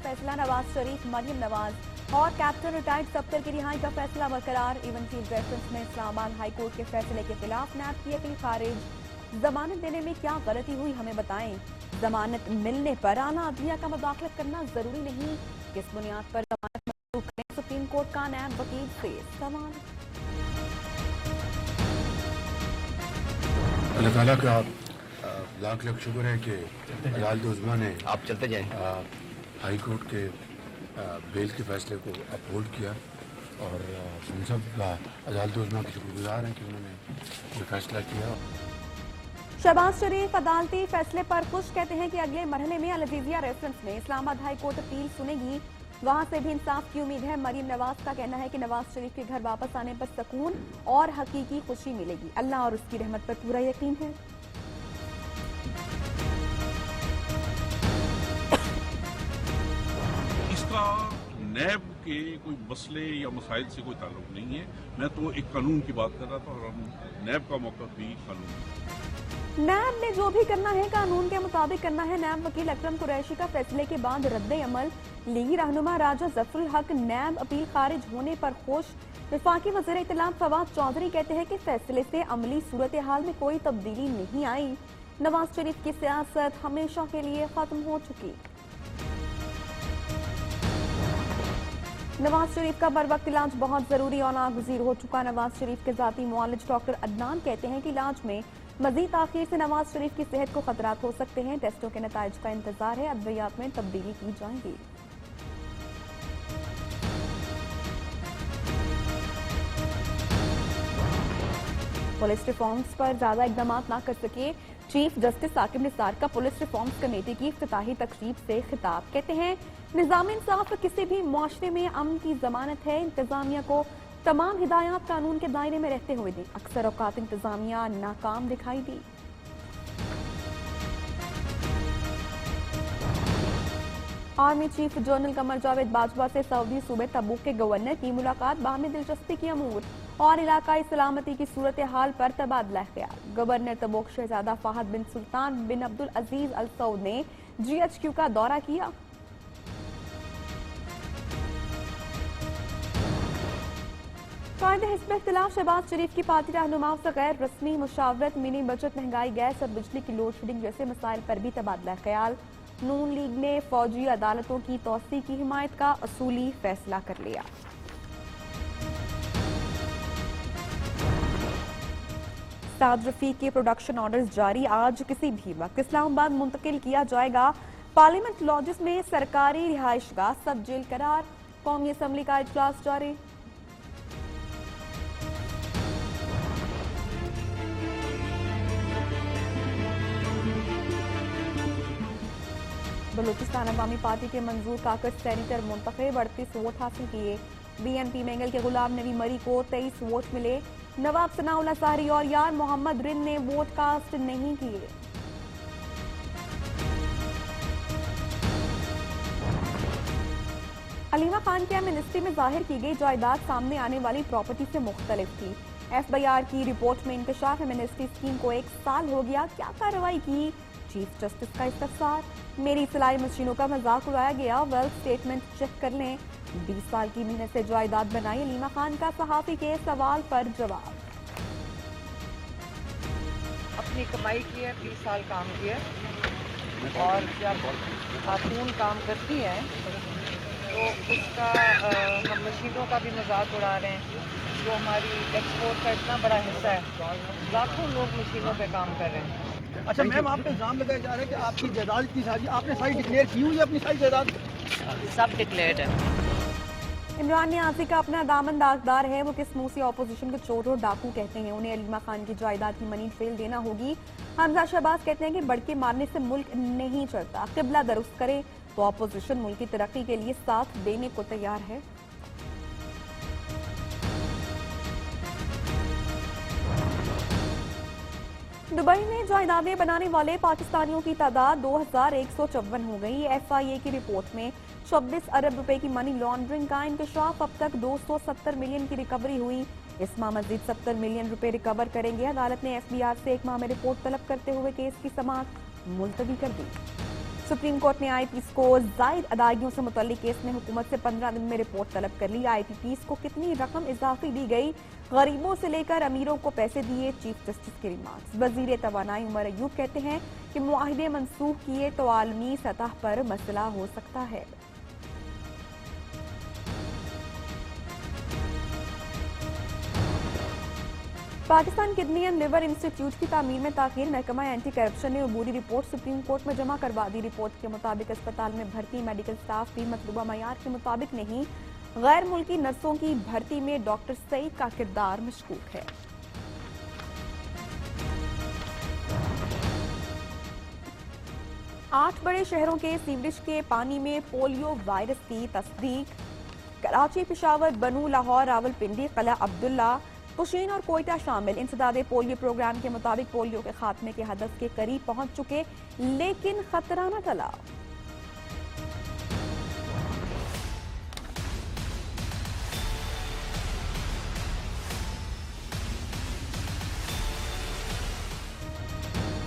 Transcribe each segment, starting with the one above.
फैसला, नवाज शरीफ, मरियम नवाज और captain retired Safdar की रिहाई का फैसला बरकरार। इवन फील्ड रेफरेंस में इस्लामाबाद हाई कोर्ट के फैसले के खिलाफ नैब की अपील खारिज। जमानत देने में क्या गलती हुई हमें बताएं। जमानत मिलने पर आला अदलिया का मुदाखलत करना जरूरी नहीं, किस बुनियाद पर जमानत मंजूर करें, सुप्रीम कोर्ट का नैब वकील से सवाल। अल्लाह ताला का लाख लाख शुक्र है कि अदालत उज़्मा ने आप चलते जाएं हाई कोर्ट के बेल के फैसले को अपहोल्ड किया और हम सब अदालत उज़्मा के शुक्रगुजार हैं कि उन्होंने ये फैसला किया। शहबाज शरीफ अदालती फैसले पर खुश, कहते हैं कि अगले मरहले में अल अज़ीज़िया रेफरेंस में इस्लामाबाद हाई कोर्ट अपील सुनेगी, वहां से भी इंसाफ की उम्मीद है। मरियम नवाज का कहना है कि नवाज शरीफ के घर वापस आने पर सुकून और हकीकी खुशी मिलेगी। अल्लाह और उसकी रहमत पर पूरा यकीन है। इसका नैब के कोई मसले या मसाइल से कोई ताल्लुक नहीं है। मैं तो एक कानून की बात कर रहा था और हम नैब का मौका भी कानून। नैब ने जो भी करना है कानून के मुताबिक करना है। नैब वकील अकरम कुरैशी का फैसले के बाद रद्द अमल। लीगी रहनुमा राजा जफरुल हक नैब अपील खारिज होने पर खुश। वफाकी वज़ीर इत्तलाम फवाद चौधरी कहते हैं कि फैसले से अमली सूरत हाल में कोई तब्दीली नहीं आई। नवाज शरीफ की सियासत हमेशा के लिए खत्म हो चुकी। नवाज शरीफ का बर वक्त इलाज बहुत जरूरी और नागुज़ीर हो चुका। नवाज शरीफ के जाती मुआलिज डॉक्टर अदनान कहते हैं कि इलाज में मजीद ताखीर से नवाज शरीफ की सेहत को खतरात हो सकते हैं। टेस्टों के नताइज का इंतजार है, अद्वियात में तब्दीली की जाएगी। पुलिस रिफॉर्म्स पर ज्यादा इकदाम ना कर सके, चीफ जस्टिस साकिब निसार का पुलिस रिफॉर्म्स कमेटी की इफ्तिताही तकरीब से खिताब। कहते हैं निज़ाम इंसाफ किसी भी मुआशरे में अमन की जमानत है। इंतजामिया को तमाम हिदायत कानून के दायरे में रहते हुए दी। अक्सर औकात इंतजामिया नाकाम दिखाई दी। Army chief general Qamar Javed Bajwa से सऊदी सूबे तबूक के गवर्नर की मुलाकात, बाहमी दिलचस्पी की अमूर और इलाकाई सलामती की सूरत हाल पर तबादला ख्याल। गवर्नर तबूक शहजादा फाहद बिन सुल्तान बिन अब्दुल अजीज अल सऊद ने GHQ का दौरा किया। कायदे हिज़्ब इख्तिलाफ शहबाज शरीफ की पार्टी रहनुमाओं से गैर रस्मी मुशावरत, मिनी बजट, महंगाई, गैस और बिजली की लोड शेडिंग जैसे मसाइल पर भी तबादला ख्याल। नून लीग ने फौजी अदालतों की तौसी की हिमायत का असूली फैसला कर लिया। साद रफीक के प्रोडक्शन ऑर्डर्स जारी, आज किसी भी वक्त इस्लामाबाद मुंतकिल किया जाएगा। पार्लियामेंट लॉजेस में सरकारी रिहाइशगाह सब जेल करार। कौमी असम्बली का इजलास जारी। बलूचिस्तान अवामी पार्टी के मंजूर काकड़ सेनेटर मुंतखब 38 वोट हासिल किए। BNP मेंगल के गुलाम नबी मरी को 23 वोट मिले। नवाब सनाउल्लाह साहरी और यार मोहम्मद रिन ने वोट कास्ट नहीं किए। अलीमा खान की एमनेस्टी में जाहिर की गई जायदाद सामने आने वाली प्रॉपर्टी से मुख्तलिफ थी। FBI की रिपोर्ट में इंकशाफ, एमनेस्टी स्कीम को 1 साल हो गया, क्या कार्रवाई की? चीफ जस्टिस का इस्तफसार। मेरी सिलाई मशीनों का मजाक उड़ाया गया, वेल्थ स्टेटमेंट चेक कर लें। 20 साल की मेहनत से जायदाद बनाई। अलीमा खान का सहाफी के सवाल पर जवाब। अपनी कमाई की है, 20 साल काम किया और जब खातून काम करती हैं तो उसका हम मशीनों का भी मजाक उड़ा रहे हैं, जो हमारी एक्सपोर्ट का इतना बड़ा हिस्सा है। लाखों लोग मशीनों पे काम कर रहे हैं। अच्छा मैम, आप पे इल्जाम लगाया जा रहा है कि आपकी जायदाद की सारी आपने सारी डिक्लेयर की हुई है, अपनी सारी जायदाद सब डिक्लेयर्ड है। इमरान नियाज़ी का अपना दामन दागदार है, वो किस मुंह से ऑपोजिशन को चोर और डाकू कहते हैं। उन्हें अलीमा खान की जायदाद की मनी ट्रेल देना होगी। हमजा शहबाज कहते हैं कि बड़के मारने से मुल्क नहीं चलता, किबला दुरुस्त करे तो ऑपोजिशन मुल्क की तरक्की के लिए साथ देने को तैयार है। दुबई में जायदादें बनाने वाले पाकिस्तानियों की तादाद 2154 हो गई। FIA की रिपोर्ट में 26 अरब रुपए की मनी लॉन्ड्रिंग का इंकशाफ। अब तक 270 मिलियन की रिकवरी हुई। इस माह मजीद 70 मिलियन रुपए रिकवर करेंगे। अदालत ने FBR से 1 माह में रिपोर्ट तलब करते हुए केस की समाअत मुलतवी कर दी। सुप्रीम कोर्ट ने आईपीएस को जायद अदायगियों से मुतल्लिक केस में हुकूमत से 15 दिन में रिपोर्ट तलब कर ली। आईपीपीएस को कितनी रकम इजाफी दी गई, गरीबों से लेकर अमीरों को पैसे दिए, चीफ जस्टिस के रिमार्क्स। वजीर तवानाई उमर अयूब कहते हैं कि मुआहिदे मनसूख किए तो आलमी सतह पर मसला हो सकता है। Pakistan kidney and liver institute की तामीर में ताखीर, महकमा एंटी करप्शन ने अबूरी रिपोर्ट सुप्रीम कोर्ट में जमा करवा दी। रिपोर्ट के मुताबिक अस्पताल में भर्ती मेडिकल स्टाफ भी मतलूबा मयार के मुताबिक नहीं। गैर मुल्की नर्सों की भर्ती में डॉक्टर सईद का किरदार मशकूक है। आठ बड़े शहरों के सीवरेज के पानी में पोलियो वायरस की तस्दीक। कराची, पिशावर, बनू, लाहौर, रावलपिंडी, किला अब्दुल्ला, पुशीन और कोयटा शामिल। इंसदादे पोलियो प्रोग्राम के मुताबिक पोलियो के खात्मे के हदफ के करीब पहुंच चुके, लेकिन खतरा न टला।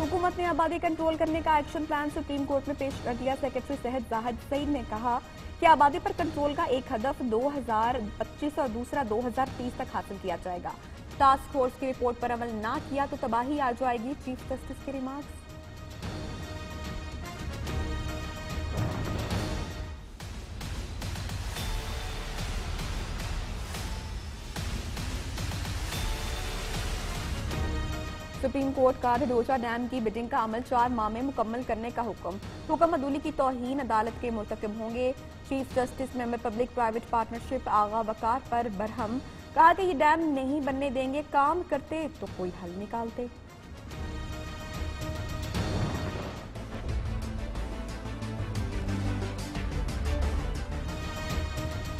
हुकूमत ने आबादी कंट्रोल करने का एक्शन प्लान सुप्रीम कोर्ट में पेश कर दिया। सेक्रेटरी सेहत जाहिद सईद ने कहा कि आबादी पर कंट्रोल का एक हदफ 2025 और दूसरा 2030 तक हासिल किया जाएगा। टास्क फोर्स की रिपोर्ट पर अमल ना किया तो तबाही आ जाएगी, चीफ जस्टिस के रिमार्क्स। सुप्रीम कोर्ट का ढडोजा डैम की बिडिंग का अमल 4 माह में मुकम्मल करने का हुक्म अदूली की तौहीन अदालत के मुर्तकिब होंगे। Chief justice member public private partnership Agha Waqar पर बरहम, कहा कि ये डैम नहीं बनने देंगे, काम करते तो कोई हल निकालते।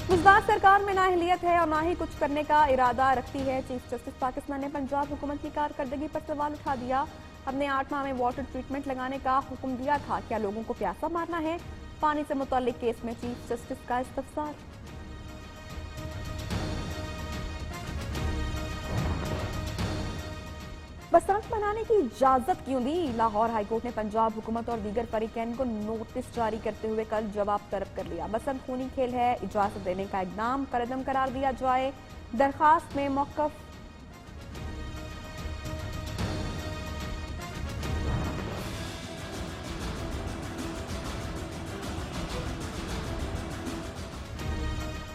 गुजरात सरकार में नाअहलियत है और ना ही कुछ करने का इरादा रखती है। चीफ जस्टिस पाकिस्तान ने पंजाब हुकूमत की कारकर्दगी पर सवाल उठा दिया। हमने 8 माह में वाटर ट्रीटमेंट लगाने का हुक्म दिया था, क्या लोगों को प्यासा मारना है? पानी से मुताल्लिक केस में चीफ जस्टिस का इस्तफसार। बसंत मनाने की इजाजत क्यों दी? लाहौर हाईकोर्ट ने पंजाब हुकूमत और दीगर फरीकैन को नोटिस जारी करते हुए कल जवाब तलब कर लिया। बसंत खूनी खेल है, इजाजत देने का इकदाम करदम करार दिया जाए। दरखास्त में मौक़िफ़।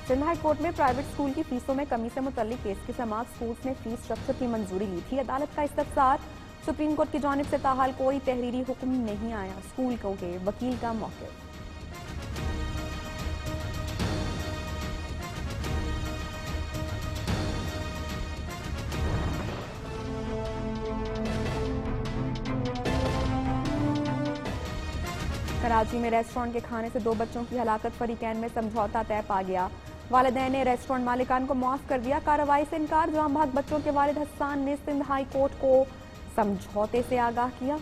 सिंध हाई कोर्ट में प्राइवेट स्कूल की फीसों में कमी से मुतल्लिक केस की समाअत। स्कूल्स ने फीस स्ट्रक्चर की मंजूरी ली थी, अदालत का इस्तफसार। सुप्रीम कोर्ट की जानिब से ताहाल कोई तहरीरी हुक्म नहीं आया, स्कूलों के वकील का मौक़िफ़। कराची में रेस्टोरेंट के खाने से 2 बच्चों की हलाकत, फरीकैन में समझौता तय पा गया। वालिदैन ने रेस्टोरेंट मालिकान को माफ कर दिया, कार्रवाई से इनकार। जाम भाग बच्चों के वालिद हसन ने सिंध हाई कोर्ट को समझौते से आगाह किया।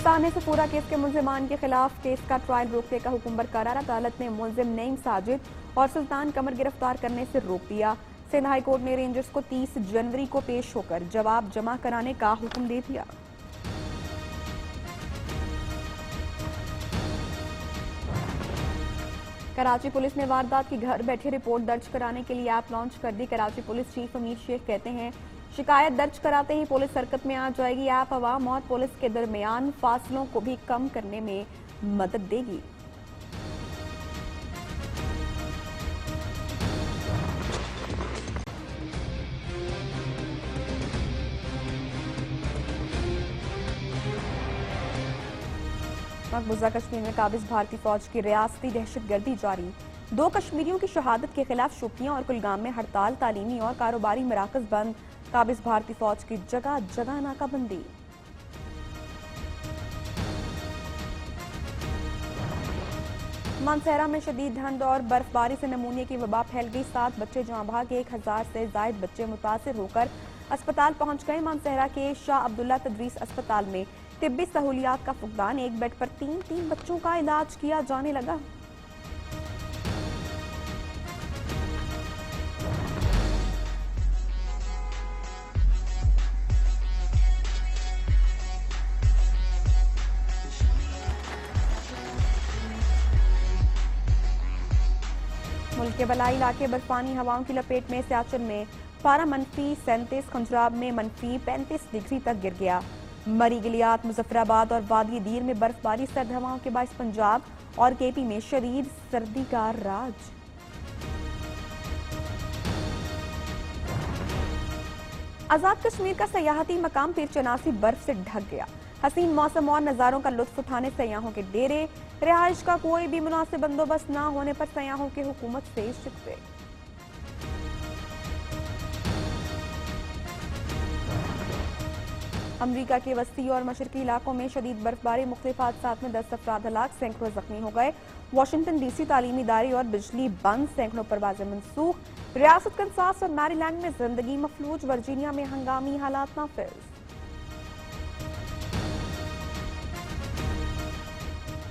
सामने से पूरा केस के मुल्जिमान के खिलाफ केस का ट्रायल रोकने का हुक्म बरकरार। अदालत ने मुल्जिम नईम साजिद और सुल्तान कमर गिरफ्तार करने से रोक दिया। सिंध हाई कोर्ट ने रेंजर्स को 30 जनवरी को पेश होकर जवाब जमा कराने का हुक्म दे दिया। कराची पुलिस ने वारदात की घर बैठे रिपोर्ट दर्ज कराने के लिए ऐप लॉन्च कर दी। कराची पुलिस चीफ अमीर शेख कहते हैं शिकायत दर्ज कराते ही पुलिस हरकत में आ जाएगी। ऐप अवाम और पुलिस के दरमियान फासलों को भी कम करने में मदद देगी। मकबूजा कश्मीर में काबिज भारतीय फौज की रियासती दहशतगर्दी जारी। 2 कश्मीरियों की शहादत के खिलाफ शोपियां और कुलगाम में हड़ताल, तालीमी और कारोबारी मराकज बंद। काबिज भारतीय फौज की जगह जगह नाकाबंदी। मानसहरा में शदीद ठंड और बर्फबारी से नमूनिया की वबा फैल गई। 7 बच्चे जाँ भाग, 1000 से जायद बच्चे मुतासिर होकर अस्पताल पहुंच गए। मानसहरा के शाह अब्दुल्ला तदरीस अस्पताल में तिब्बी सहूलियात का फुकदान, एक बेड पर तीन बच्चों का इलाज किया जाने लगा। मुल्क के बलाई इलाके बर्फानी हवाओं की लपेट में। सियाचिन में पारा -37, पंजाब में -35 डिग्री तक गिर गया। मरी गिलियात, मुजफ्फराबाद और वादी दीर में बर्फबारी, सर्द हवाओं के बायस पंजाब और केपी में शदीद सर्दी का राज। आजाद कश्मीर का सयाहती मकाम पीर चनासी बर्फ से ढक गया। हसीन मौसम और नजारों का लुत्फ उठाने सयाहों के डेरे, रिहाइश का कोई भी मुनासिब बंदोबस्त न होने पर सयाहों की हुकूमत से शिकवे। अमरीका के वस्ती और मशरकी इलाकों में शदीद बर्फबारी, मुख्तलिफ हादसात में 10 अफराद हलाक, सैकड़ों जख्मी हो गए। वाशिंगटन डीसी तालीमी इदारे और बिजली बंद, सैकड़ों परवाजें मनसूख। रियासत कंसास और मैरीलैंड में जिंदगी मफलूज, वर्जीनिया में हंगामी हालात नाफिज।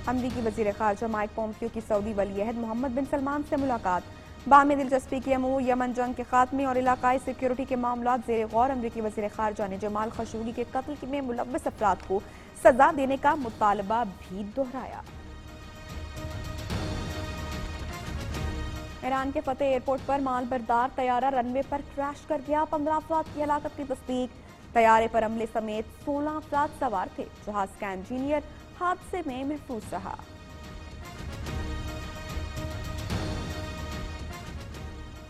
अमरीकी वजीर खारजा माइक पोम्पियो की सऊदी वलीअहद मोहम्मद बिन सलमान से मुलाकात, बाहमी दिलचस्पी के अमूर, यमन जंग के खात्मे और इलाकाई सिक्योरिटी के मामलात ज़ेर गौर। अमरीकी वजीर खारजा ने जमाल खशोगी के कत्ल में मुलव्वस अफराद को सजा देने का मुतालबा भी दोहराया। ईरान के फतेह एयरपोर्ट पर माल बरदार तैयारा रनवे पर क्रैश कर गया, 15 अफराद की हलाकत की तस्दीक। तैयारे पर अमले समेत 16 अफराद सवार थे। जहाज का इंजीनियर हादसे में महफूज रहा।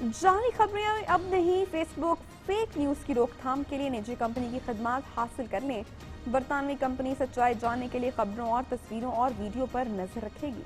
जाली खबरें अब नहीं, फेसबुक फेक न्यूज की रोकथाम के लिए निजी कंपनी की खदमात हासिल कर लें। बरतानवी कंपनी सच्चाई जानने के लिए खबरों और तस्वीरों और वीडियो पर नजर रखेगी।